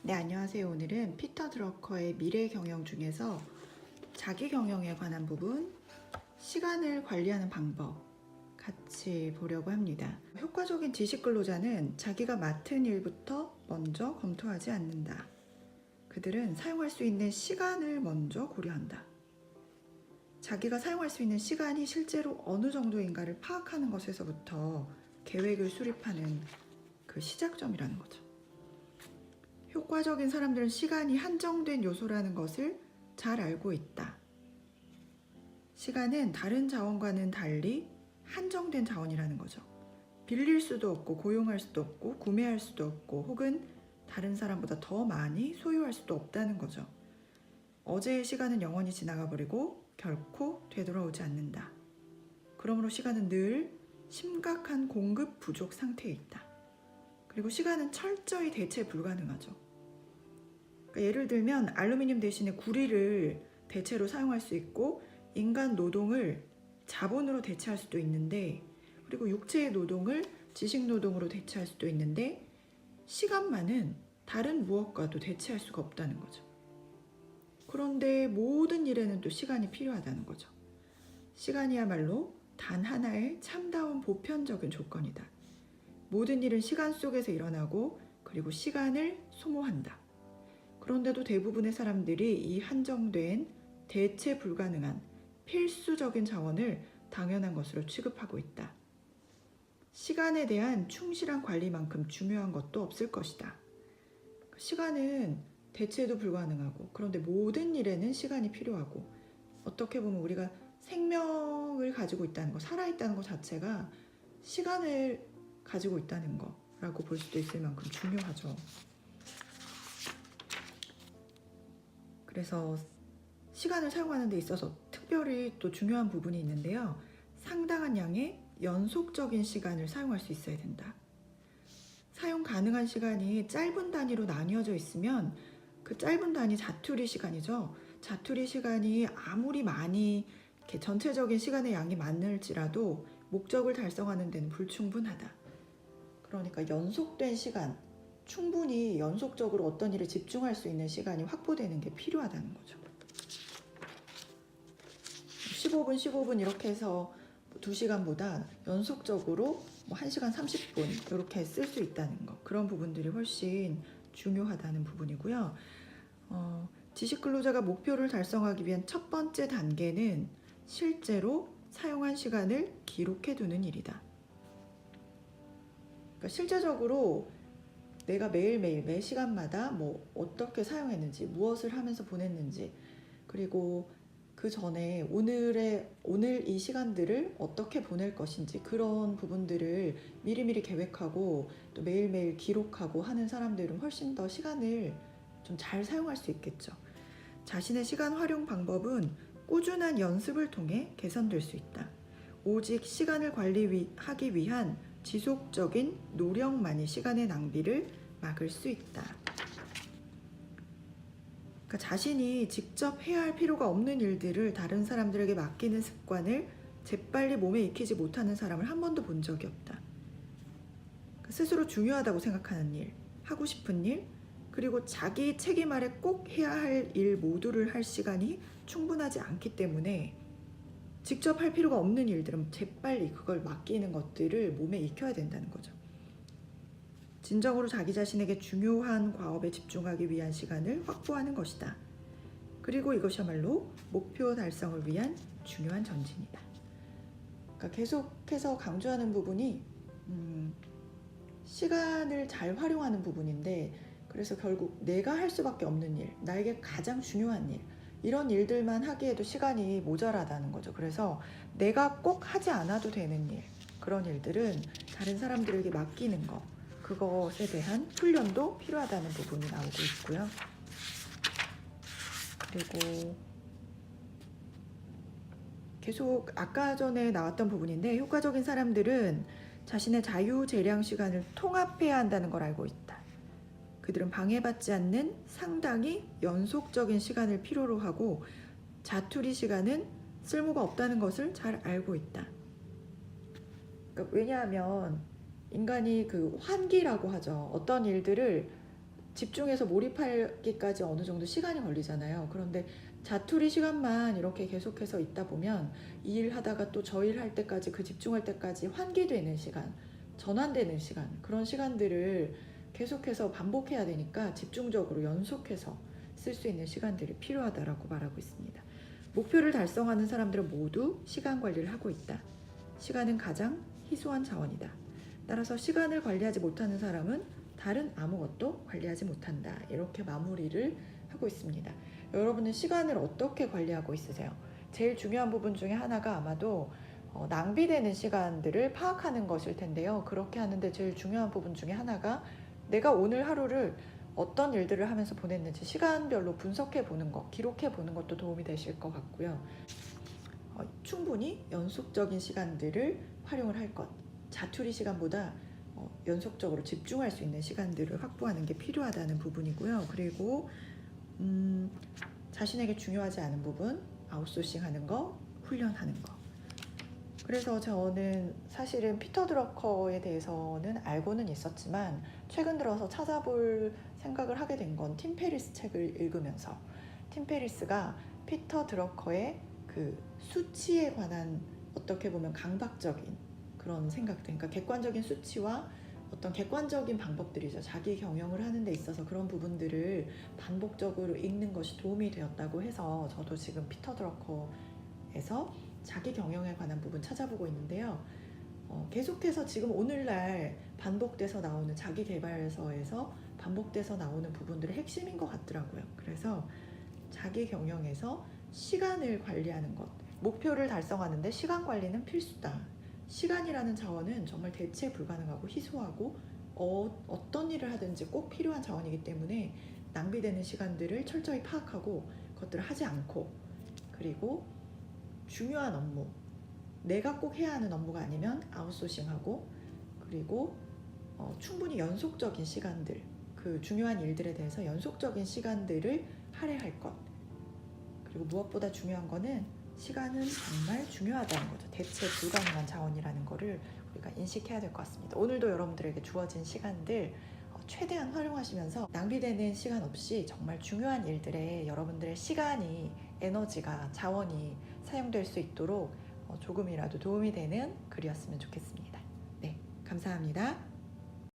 네, 안녕하세요. 오늘은 피터 드러커의 미래 경영 중에서 자기 경영에 관한 부분, 시간을 관리하는 방법 같이 보려고 합니다. 효과적인 지식 근로자는 자기가 맡은 일부터 먼저 검토하지 않는다. 그들은 사용할 수 있는 시간을 먼저 고려한다. 자기가 사용할 수 있는 시간이 실제로 어느 정도인가를 파악하는 것에서부터 계획을 수립하는 그 시작점이라는 거죠. 효과적인 사람들은 시간이 한정된 요소라는 것을 잘 알고 있다. 시간은 다른 자원과는 달리 한정된 자원이라는 거죠. 빌릴 수도 없고 고용할 수도 없고 구매할 수도 없고 혹은 다른 사람보다 더 많이 소유할 수도 없다는 거죠. 어제의 시간은 영원히 지나가 버리고 결코 되돌아오지 않는다. 그러므로 시간은 늘 심각한 공급 부족 상태에 있다. 그리고 시간은 철저히 대체 불가능하죠. 그러니까 예를 들면 알루미늄 대신에 구리를 대체로 사용할 수 있고 인간 노동을 자본으로 대체할 수도 있는데 그리고 육체의 노동을 지식 노동으로 대체할 수도 있는데 시간만은 다른 무엇과도 대체할 수가 없다는 거죠. 그런데 모든 일에는 또 시간이 필요하다는 거죠. 시간이야말로 단 하나의 참다운 보편적인 조건이다. 모든 일은 시간 속에서 일어나고 그리고 시간을 소모한다. 그런데도 대부분의 사람들이 이 한정된 대체 불가능한 필수적인 자원을 당연한 것으로 취급하고 있다. 시간에 대한 충실한 관리만큼 중요한 것도 없을 것이다. 시간은 대체도 불가능하고 그런데 모든 일에는 시간이 필요하고 어떻게 보면 우리가 생명을 가지고 있다는 것, 살아있다는 것 자체가 시간을 가지고 있다는 거라고 볼 수도 있을 만큼 중요하죠. 그래서 시간을 사용하는 데 있어서 특별히 또 중요한 부분이 있는데요. 상당한 양의 연속적인 시간을 사용할 수 있어야 된다. 사용 가능한 시간이 짧은 단위로 나뉘어져 있으면 그 짧은 단위 자투리 시간이죠. 자투리 시간이 아무리 많이 이렇게 전체적인 시간의 양이 많을지라도 목적을 달성하는 데는 불충분하다. 그러니까 연속된 시간, 충분히 연속적으로 어떤 일에 집중할 수 있는 시간이 확보되는 게 필요하다는 거죠. 15분, 15분 이렇게 해서 2시간보다 연속적으로 1시간 30분 이렇게 쓸 수 있다는 거. 그런 부분들이 훨씬 중요하다는 부분이고요. 지식 근로자가 목표를 달성하기 위한 첫 번째 단계는 실제로 사용한 시간을 기록해 두는 일이다. 그러니까 실제적으로 내가 매일매일 매 시간마다 어떻게 사용했는지, 무엇을 하면서 보냈는지, 그리고 그 전에 오늘 이 시간들을 어떻게 보낼 것인지 그런 부분들을 미리미리 계획하고 또 매일매일 기록하고 하는 사람들은 훨씬 더 시간을 좀 잘 사용할 수 있겠죠. 자신의 시간 활용 방법은 꾸준한 연습을 통해 개선될 수 있다. 오직 시간을 관리하기 위한 지속적인 노력만이 시간의 낭비를 막을 수 있다. 그러니까 자신이 직접 해야 할 필요가 없는 일들을 다른 사람들에게 맡기는 습관을 재빨리 몸에 익히지 못하는 사람을 한 번도 본 적이 없다. 그러니까 스스로 중요하다고 생각하는 일, 하고 싶은 일, 그리고 자기 책임 아래 꼭 해야 할 일 모두를 할 시간이 충분하지 않기 때문에 직접 할 필요가 없는 일들은 재빨리 그걸 맡기는 것들을 몸에 익혀야 된다는 거죠. 진정으로 자기 자신에게 중요한 과업에 집중하기 위한 시간을 확보하는 것이다. 그리고 이것이야말로 목표 달성을 위한 중요한 전진이다. 그러니까 계속해서 강조하는 부분이 시간을 잘 활용하는 부분인데 그래서 결국 내가 할 수밖에 없는 일, 나에게 가장 중요한 일, 이런 일들만 하기에도 시간이 모자라다는 거죠. 그래서 내가 꼭 하지 않아도 되는 일, 그런 일들은 다른 사람들에게 맡기는 거, 그것에 대한 훈련도 필요하다는 부분이 나오고 있고요. 그리고 계속 아까 전에 나왔던 부분인데 효과적인 사람들은 자신의 자유재량 시간을 통합해야 한다는 걸 알고 있다. 그들은 방해받지 않는 상당히 연속적인 시간을 필요로 하고 자투리 시간은 쓸모가 없다는 것을 잘 알고 있다. 그러니까 왜냐하면 인간이 그 환기라고 하죠. 어떤 일들을 집중해서 몰입하기까지 어느 정도 시간이 걸리잖아요. 그런데 자투리 시간만 이렇게 계속해서 있다 보면 이 일 하다가 또 저 일 할 때까지, 그 집중할 때까지 환기되는 시간, 전환되는 시간, 그런 시간들을 계속해서 반복해야 되니까 집중적으로 연속해서 쓸 수 있는 시간들이 필요하다라고 말하고 있습니다. 목표를 달성하는 사람들은 모두 시간 관리를 하고 있다. 시간은 가장 희소한 자원이다. 따라서 시간을 관리하지 못하는 사람은 다른 아무것도 관리하지 못한다. 이렇게 마무리를 하고 있습니다. 여러분은 시간을 어떻게 관리하고 있으세요? 제일 중요한 부분 중에 하나가 아마도 낭비되는 시간들을 파악하는 것일 텐데요. 그렇게 하는데 제일 중요한 부분 중에 하나가 내가 오늘 하루를 어떤 일들을 하면서 보냈는지 시간별로 분석해 보는 것, 기록해 보는 것도 도움이 되실 것 같고요. 충분히 연속적인 시간들을 활용을 할 것, 자투리 시간보다 연속적으로 집중할 수 있는 시간들을 확보하는 게 필요하다는 부분이고요. 그리고 자신에게 중요하지 않은 부분, 아웃소싱 하는 거, 훈련하는 거. 그래서 저는 사실은 피터 드러커에 대해서는 알고는 있었지만 최근 들어서 찾아볼 생각을 하게 된 건 팀 페리스 책을 읽으면서, 팀 페리스가 피터 드러커의 그 수치에 관한 어떻게 보면 강박적인 그런 생각들, 그러니까 객관적인 수치와 어떤 객관적인 방법들이죠. 자기 경영을 하는 데 있어서 그런 부분들을 반복적으로 읽는 것이 도움이 되었다고 해서 저도 지금 피터 드러커에서 자기 경영에 관한 부분 찾아보고 있는데요. 계속해서 지금 오늘날 반복돼서 나오는 자기 개발서에서 반복돼서 나오는 부분들의 핵심인 것 같더라고요. 그래서 자기 경영에서 시간을 관리하는 것, 목표를 달성하는데 시간 관리는 필수다. 시간이라는 자원은 정말 대체 불가능하고 희소하고 어떤 일을 하든지 꼭 필요한 자원이기 때문에 낭비되는 시간들을 철저히 파악하고 그것들을 하지 않고, 그리고 중요한 업무, 내가 꼭 해야 하는 업무가 아니면 아웃소싱하고, 그리고 충분히 연속적인 시간들, 그 중요한 일들에 대해서 연속적인 시간들을 할애할 것. 그리고 무엇보다 중요한 거는 시간은 정말 중요하다는 거죠. 대체 불가능한 자원이라는 거를 우리가 인식해야 될 것 같습니다. 오늘도 여러분들에게 주어진 시간들 최대한 활용하시면서 낭비되는 시간 없이 정말 중요한 일들에 여러분들의 시간이, 에너지가, 자원이 사용될 수 있도록 조금이라도 도움이 되는 글이었으면 좋겠습니다. 네, 감사합니다.